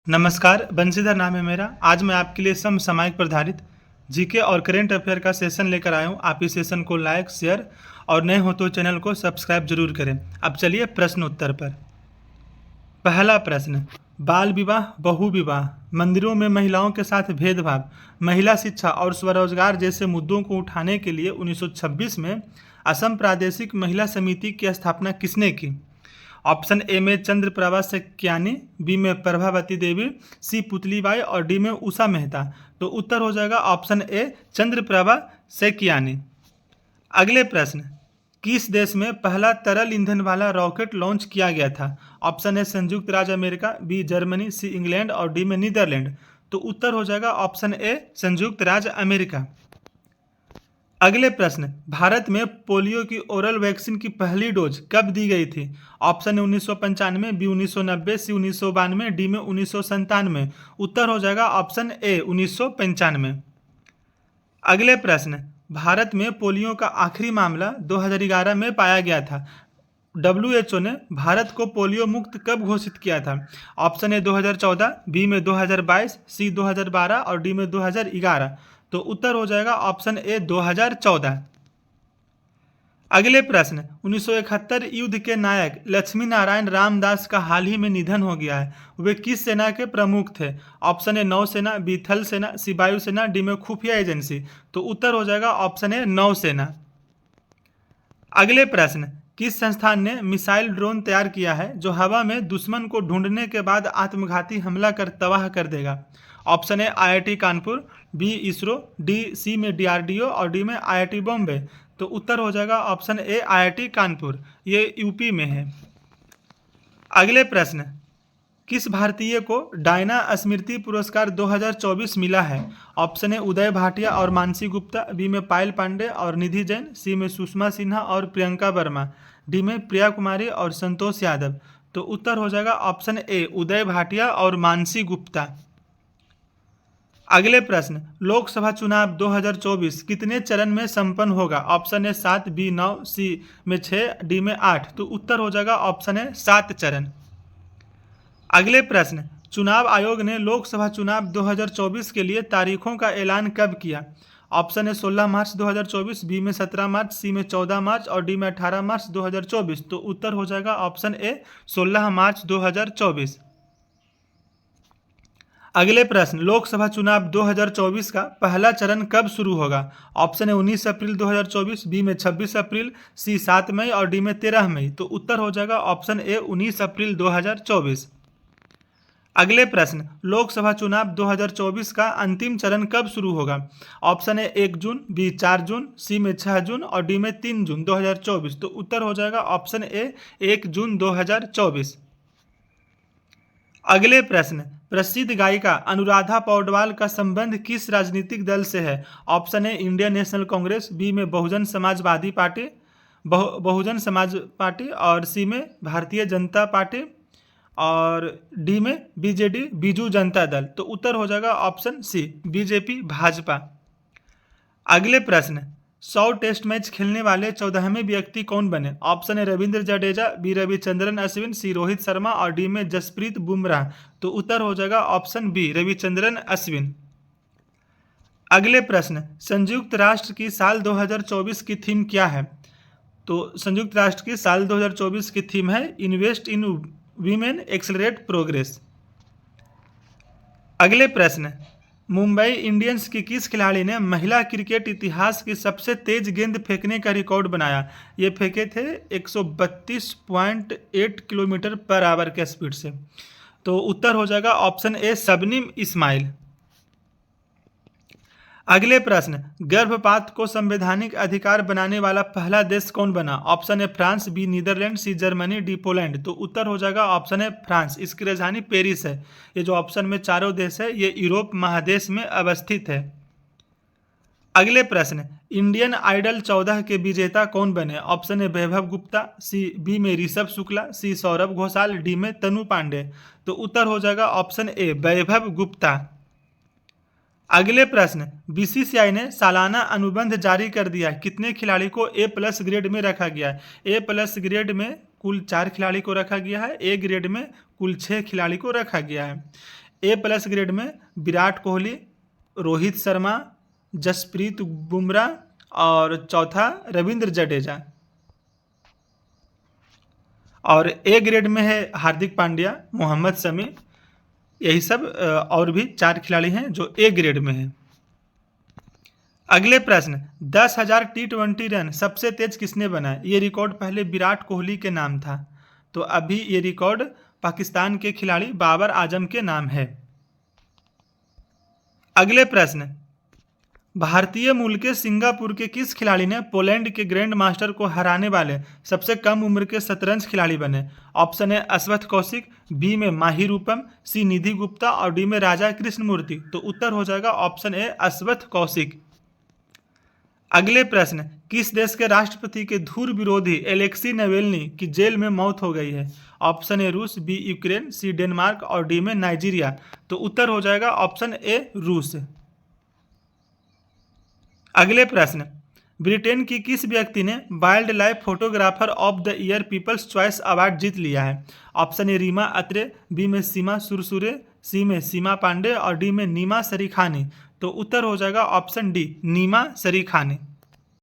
नमस्कार, बंशीधर नाम है मेरा। आज मैं आपके लिए समसामयिक पर आधारित जीके और करंट अफेयर का सेशन लेकर आया हूँ। आप इस सेशन को लाइक, शेयर और नए हो तो चैनल को सब्सक्राइब जरूर करें। अब चलिए प्रश्न उत्तर पर। पहला प्रश्न, बाल विवाह, बहु विवाह, मंदिरों में महिलाओं के साथ भेदभाव, महिला शिक्षा और स्वरोजगार जैसे मुद्दों को उठाने के लिए 1926 में असम प्रादेशिक महिला समिति की स्थापना किसने की? ऑप्शन ए में चंद्रप्रभा सैकियानी, बी में प्रभावती देवी, सी पुतलीबाई और डी में उषा मेहता। तो उत्तर हो जाएगा ऑप्शन ए चंद्रप्रभा सैकियानी। अगले प्रश्न, किस देश में पहला तरल ईंधन वाला रॉकेट लॉन्च किया गया था? ऑप्शन ए संयुक्त राज्य America, B Germany, C England और डी में नीदरलैंड। तो उत्तर हो जाएगा ऑप्शन ए संयुक्त राज्य अमेरिका। अगले प्रश्न, भारत में पोलियो की ओरल वैक्सीन की पहली डोज कब दी गई थी? ऑप्शन है 1995, बी 1990, सी 1992, डी में 1997। उत्तर हो जाएगा ऑप्शन ए 1995। अगले प्रश्न, भारत में पोलियो का आखिरी मामला 2011 में पाया गया था। WHO ने भारत को पोलियो मुक्त कब घोषित किया था? ऑप्शन ए 2014, बी में 2022, सी 2012 और डी में 2011। तो उत्तर हो जाएगा ऑप्शन ए 2014। अगले प्रश्न, 1971 युद्ध के नायक लक्ष्मी नारायण रामदास का हाल ही में निधन हो गया है। वे किस सेना के प्रमुख थे? ऑप्शन ए नौसेना, बी थल सेना, सी वायुसेना, डी में खुफिया एजेंसी। तो उत्तर हो जाएगा ऑप्शन ए नौसेना। अगले प्रश्न, किस संस्थान ने मिसाइल ड्रोन तैयार किया है जो हवा में दुश्मन को ढूंढने के बाद आत्मघाती हमला कर तबाह कर देगा? Option A IIT Kanpur, B ISRO, D C में DRDO और डी में IIT बॉम्बे। तो उत्तर हो जाएगा ऑप्शन ए IIT कानपुर, ये यूपी में है। अगले प्रश्न, किस भारतीय को डायना स्मृति पुरस्कार 2024 मिला है? ऑप्शन ए उदय भाटिया और मानसी गुप्ता, बी में पायल पांडे और निधि जैन, सी में सुषमा सिन्हा और प्रियंका वर्मा, डी में प्रिया कुमारी और संतोष यादव। तो उत्तर हो जाएगा ऑप्शन ए उदय भाटिया और मानसी गुप्ता। अगले प्रश्न, लोकसभा चुनाव 2024 कितने चरण में संपन्न होगा? ऑप्शन ए 7, बी 9, सी में 6, डी में 8। तो उत्तर हो जाएगा ऑप्शन ए 7 चरण। अगले प्रश्न, चुनाव आयोग ने लोकसभा चुनाव 2024 के लिए तारीखों का ऐलान कब किया? ऑप्शन है 16 मार्च 2024, बी में 17 मार्च, सी में 14 मार्च और डी में 18 मार्च 2024। तो उत्तर हो जाएगा ऑप्शन ए 16 मार्च 2024। अगले प्रश्न, लोकसभा चुनाव 2024 का पहला चरण कब शुरू होगा? ऑप्शन है 19 अप्रैल 2024, बी में 26 अप्रैल, सी 7 मई और डी में 13 मई। तो उत्तर हो जाएगा ऑप्शन ए 19 अप्रैल 2024। अगले प्रश्न, लोकसभा चुनाव 2024 का अंतिम चरण कब शुरू होगा? ऑप्शन है 1 जून, बी 4 जून, सी में 6 जून और डी में 3 जून 2024। तो उत्तर हो जाएगा ऑप्शन ए 1 जून 2024। अगले प्रश्न, प्रसिद्ध गायिका अनुराधा पौडवाल का संबंध किस राजनीतिक दल से है? ऑप्शन है इंडियन नेशनल कांग्रेस, बी में बहुजन समाजवादी पार्टी, बहुजन समाज पार्टी और सी में भारतीय जनता पार्टी और डी में BJD बीजू जनता दल। तो उत्तर हो जाएगा ऑप्शन सी BJP भाजपा। अगले प्रश्न, 100 टेस्ट मैच खेलने वाले 14वें व्यक्ति कौन बने? ऑप्शन है रविंद्र जडेजा, बी रविचंद्रन अश्विन, सी रोहित शर्मा और डी में जसप्रीत बुमराह। तो उत्तर हो जाएगा ऑप्शन बी रविचंद्रन अश्विन। अगले प्रश्न, संयुक्त राष्ट्र की साल 2024 की थीम क्या है? तो संयुक्त राष्ट्र की साल 2024 की थीम है invest in women accelerate progress. अगले प्रश्न, मुंबई इंडियंस की किस खिलाड़ी ने महिला क्रिकेट इतिहास की सबसे तेज गेंद फेंकने का रिकॉर्ड बनाया? ये फेंके थे 132.8 किलोमीटर पर आवर के स्पीड से। तो उत्तर हो जाएगा ऑप्शन ए शबनीम इस्माइल। अगले प्रश्न, गर्भपात को संवैधानिक अधिकार बनाने वाला पहला देश कौन बना? ऑप्शन है France, B Netherlands, C Germany, D Poland. तो उत्तर हो जाएगा ऑप्शन है फ्रांस, इसकी राजधानी पेरिस है। ये जो ऑप्शन में चारों देश है ये यूरोप महादेश में अवस्थित है। अगले प्रश्न, इंडियन आइडल 14 के विजेता कौन बने? ऑप्शन है वैभव गुप्ता, सी बी में ऋषभ शुक्ला, सी सौरभ घोषाल, डी में तनु पांडे। तो उत्तर हो जाएगा ऑप्शन ए वैभव गुप्ता। अगले प्रश्न, BCCI ने सालाना अनुबंध जारी कर दिया, कितने खिलाड़ी को A+ ग्रेड में रखा गया है? A+ ग्रेड में कुल 4 खिलाड़ी को रखा गया है, A ग्रेड में कुल 6 खिलाड़ी को रखा गया है। ए प्लस ग्रेड में विराट कोहली, रोहित शर्मा, जसप्रीत बुमराह और चौथा रविंद्र जडेजा। और ए ग्रेड में है हार्दिक पांड्या, मोहम्मद शमी। यही सब और भी 4 खिलाड़ी हैं जो ए ग्रेड में हैं। अगले प्रश्न, 10,000 T20 रन सबसे तेज किसने बनाए? ये रिकॉर्ड पहले विराट कोहली के नाम था, तो अभी ये रिकॉर्ड पाकिस्तान के खिलाड़ी बाबर आजम के नाम है। अगले प्रश्न, भारतीय मूल के सिंगापुर के किस खिलाड़ी ने पोलैंड के ग्रैंड मास्टर को हराने वाले सबसे कम उम्र के शतरंज खिलाड़ी बने? Option A Ashwath Kaushik, B में माही रूपम, सी निधि गुप्ता और डी में राजा कृष्णमूर्ति। तो उत्तर हो जाएगा ऑप्शन ए अश्वथ कौशिक। अगले प्रश्न, किस देश के राष्ट्रपति के धुर विरोधी एलेक्सी नवेल्नी की जेल में मौत हो गई है? ऑप्शन ए रूस, बी यूक्रेन, सी डेनमार्क और डी में नाइजीरिया। तो उत्तर हो जाएगा ऑप्शन ए रूस। अगले प्रश्न, ब्रिटेन की किस व्यक्ति ने wildlife photographer of the year people's choice award जीत लिया है? Option A Reema Atre, B में सीमा सुरसुरे, सी में सीमा पांडे और डी में नीमा सरीखानी। तो उत्तर हो जाएगा ऑप्शन डी नीमा सरीखानी।